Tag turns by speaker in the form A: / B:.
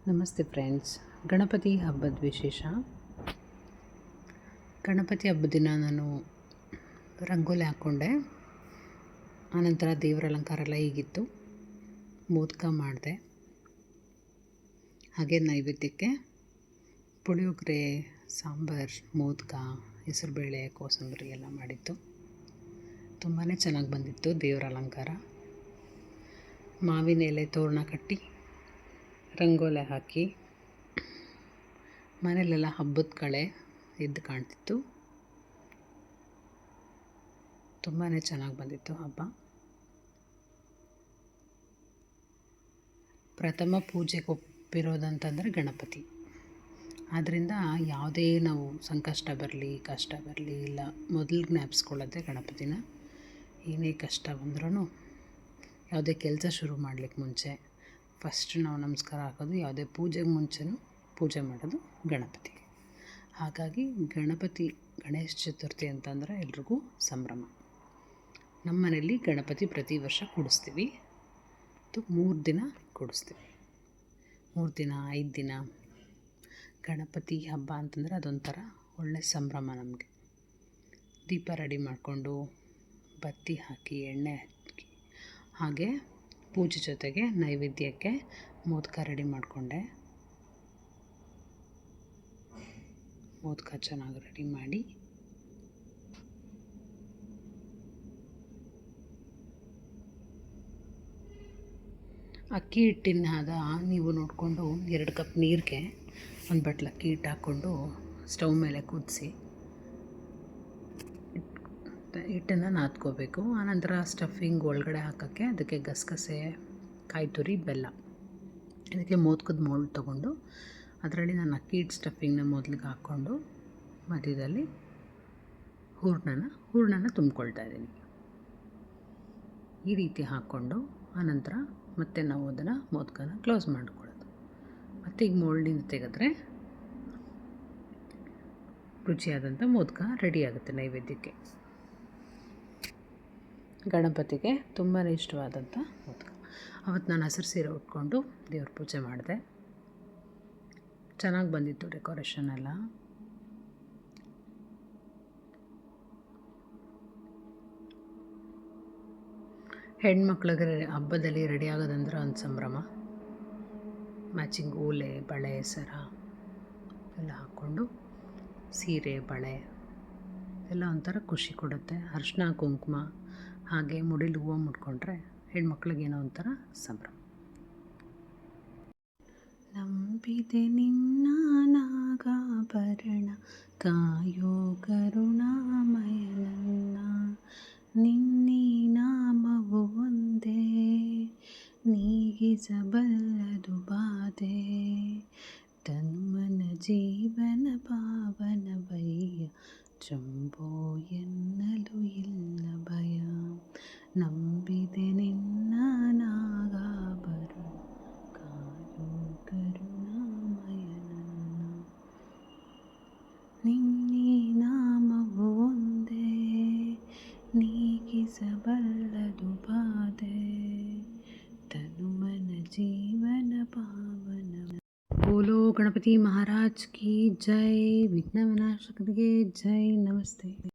A: ನಮಸ್ತೆ ಫ್ರೆಂಡ್ಸ್. ಗಣಪತಿ ಹಬ್ಬದ ವಿಶೇಷ. ಗಣಪತಿ ಹಬ್ಬದ ದಿನ ನಾನು ರಂಗೋಲಿ ಹಾಕ್ಕೊಂಡೆ. ಆನಂತರ ದೇವರ ಅಲಂಕಾರ ಎಲ್ಲ ಹೀಗಿತ್ತು. ಮೋದಕ ಮಾಡಿದೆ. ಹಾಗೆ ನೈವೇದ್ಯಕ್ಕೆ ಪುಳಿಯೋಗರೆ, ಸಾಂಬಾರು, ಮೋದಕ, ಹೆಸರುಬೇಳೆ, ಕೋಸಂಬರಿ ಎಲ್ಲ ಮಾಡಿತ್ತು. ತುಂಬಾ ಚೆನ್ನಾಗಿ ಬಂದಿತ್ತು ದೇವರ ಅಲಂಕಾರ. ಮಾವಿನ ಎಲೆ ತೋರಣ ಕಟ್ಟಿ ರಂಗೋಲಿ ಹಾಕಿ ಮನೆಯಲ್ಲೆಲ್ಲ ಹಬ್ಬದ ಕಳೆ ಎದ್ದು ಕಾಣ್ತಿತ್ತು. ತುಂಬಾ ಚೆನ್ನಾಗಿ ಬಂದಿತ್ತು ಹಬ್ಬ. ಪ್ರಥಮ ಪೂಜೆಗೆ ಒಪ್ಪಿರೋದಂತಂದರೆ ಗಣಪತಿ. ಆದ್ದರಿಂದ ಯಾವುದೇ ನಾವು ಸಂಕಷ್ಟ ಬರಲಿ, ಕಷ್ಟ ಬರಲಿ, ಇಲ್ಲ ಮೊದಲು ಜ್ಞಾಪಿಸ್ಕೊಳ್ಳೋದೆ ಗಣಪತಿನ. ಏನೇ ಕಷ್ಟ ಬಂದ್ರೂ, ಯಾವುದೇ ಕೆಲಸ ಶುರು ಮಾಡಲಿಕ್ಕೆ ಮುಂಚೆ ಫಸ್ಟ್ ನಾವು ನಮಸ್ಕಾರ ಹಾಕೋದು, ಯಾವುದೇ ಪೂಜೆಗೆ ಮುಂಚೆನೂ ಪೂಜೆ ಮಾಡೋದು ಗಣಪತಿಗೆ. ಹಾಗಾಗಿ ಗಣೇಶ ಚತುರ್ಥಿ ಅಂತಂದರೆ ಎಲ್ರಿಗೂ ಸಂಭ್ರಮ. ನಮ್ಮ ಮನೆಯಲ್ಲಿ ಗಣಪತಿ ಪ್ರತಿ ವರ್ಷ ಕೂಡಿಸ್ತೀವಿ. ಅದು 3 ದಿನ ಕೂಡಿಸ್ತೀವಿ. 3 ದಿನ 5 ದಿನ ಗಣಪತಿ ಹಬ್ಬ ಅಂತಂದರೆ ಅದೊಂಥರ ಒಳ್ಳೆ ಸಂಭ್ರಮ ನಮಗೆ. ದೀಪ ರೆಡಿ ಮಾಡಿಕೊಂಡು, ಬತ್ತಿ ಹಾಕಿ, ಎಣ್ಣೆ ಹಾಕಿ, ಹಾಗೆ ಪೂಜೆ ಜೊತೆಗೆ ನೈವೇದ್ಯಕ್ಕೆ ಮೋದಕ ರೆಡಿ ಮಾಡಿಕೊಂಡೆ. ಮೋದಕ ಚೆನ್ನಾಗಿ ರೆಡಿ ಮಾಡಿ ಅಕ್ಕಿ ಹಿಟ್ಟಿನ ಹದ ನೀವು ನೋಡಿಕೊಂಡು 2 ಕಪ್ ನೀರಿಗೆ 1 ಬಟ್ಲು ಅಕ್ಕಿ ಹಿಟ್ಟು ಹಾಕ್ಕೊಂಡು ಸ್ಟವ್ ಮೇಲೆ ಕುದಿಸಿ ಹಿಟ್ಟನ್ನು ನಾದ್ಕೋಬೇಕು. ಆನಂತರ ಸ್ಟಫಿಂಗ್ ಒಳಗಡೆ ಹಾಕೋಕ್ಕೆ ಅದಕ್ಕೆ ಗಸಗಸೆ, ಕಾಯಿ ತುರಿ, ಬೆಲ್ಲ, ಇದಕ್ಕೆ ಮೋದಕದ ಮೋಲ್ಡ್ ತೊಗೊಂಡು ಅದರಲ್ಲಿ ನಾನು ಅಕ್ಕಿ ಹಿಟ್ಟು ಸ್ಟಫಿಂಗ್ನ ಮೊದಲಿಗೆ ಹಾಕ್ಕೊಂಡು ಮಧ್ಯದಲ್ಲಿ ಹೂರಣನ ತುಂಬ್ಕೊಳ್ತಾ ಇದ್ದೀನಿ. ಈ ರೀತಿ ಹಾಕ್ಕೊಂಡು ಆನಂತರ ಮತ್ತೆ ನಾವು ಅದನ್ನು ಮೋದಕನ ಕ್ಲೋಸ್ ಮಾಡ್ಕೊಳ್ಳೋದು. ಮತ್ತು ಈಗ ಮೋಲ್ಡಿಂದ ತೆಗೆದ್ರೆ ರುಚಿಯಾದಂಥ ಮೋದಕ ರೆಡಿಯಾಗುತ್ತೆ ನೈವೇದ್ಯಕ್ಕೆ. ಗಣಪತಿಗೆ ತುಂಬಾ ಇಷ್ಟವಾದಂಥ ಮೋದಕ. ಅವತ್ತು ನಾನು ಹಸಿರು ಸೀರೆ ಉಟ್ಕೊಂಡು ದೇವ್ರ ಪೂಜೆ ಮಾಡಿದೆ. ಚೆನ್ನಾಗಿ ಬಂದಿತ್ತು ಡೆಕೋರೇಷನ್ ಎಲ್ಲ. ಹೆಣ್ಮಕ್ಳಿಗೆ ಹಬ್ಬದಲ್ಲಿ ರೆಡಿ ಆಗೋದಂದ್ರೆ ಒಂದು ಸಂಭ್ರಮ. ಮ್ಯಾಚಿಂಗ್ ಓಲೆ, ಬಳೆ, ಸರ ಎಲ್ಲ ಹಾಕ್ಕೊಂಡು ಸೀರೆ, ಬಳೆ ಎಲ್ಲ ಒಂಥರ ಖುಷಿ ಕೊಡುತ್ತೆ. ಅರಿಶಿನ, ಕುಂಕುಮ, ಹಾಗೆ ಮುಡಿಲಿ ಹೂವು ಮುಟ್ಕೊಂಡ್ರೆ ಹೆಣ್ಮಕ್ಳಿಗೇನೋ ಒಂಥರ ಸಂಭ್ರಮ. ನಂಬಿದೆ ನಿನ್ನ ನಾಗಾಭರಣ, ಕಾಯೋ ಕರುಣಾಮಯ ನನ್ನ. ನಿನ್ನೆ ನಾಮವು ಒಂದೇ, ನೀಗಿಸಬಲ್ಲದು ಬಾಧೆ. ತನ್ಮನ ಜೀವನ ಪಾವನವಯ್ಯ, ಶಂಭೋ ಎನ್ನಲು ಇಲ್ಲ ಭಯ. ನಂಬಿದೆ ನಿನ್ನ ನಾಗಾಭರಣ, ಕಾಯೋ ಕರುಣಾಮಯ ನನ್ನ. ನಿನ್ನೆ ನಾಮವು ಒಂದೇ, ನೀಗಿಸಬಲ್ಲದು ಬಾಧೆ. ತನುಮನ ಜೀವನ ಪಾವನ. ಬೋಲೋ ಗಣಪತಿ ಮಹಾರಾಜ್ ಕಿ ಜೈ. ವಿಘ್ನ ವಿನಾಶಕರಿಗೆ ಜೈ. ನಮಸ್ತೆ.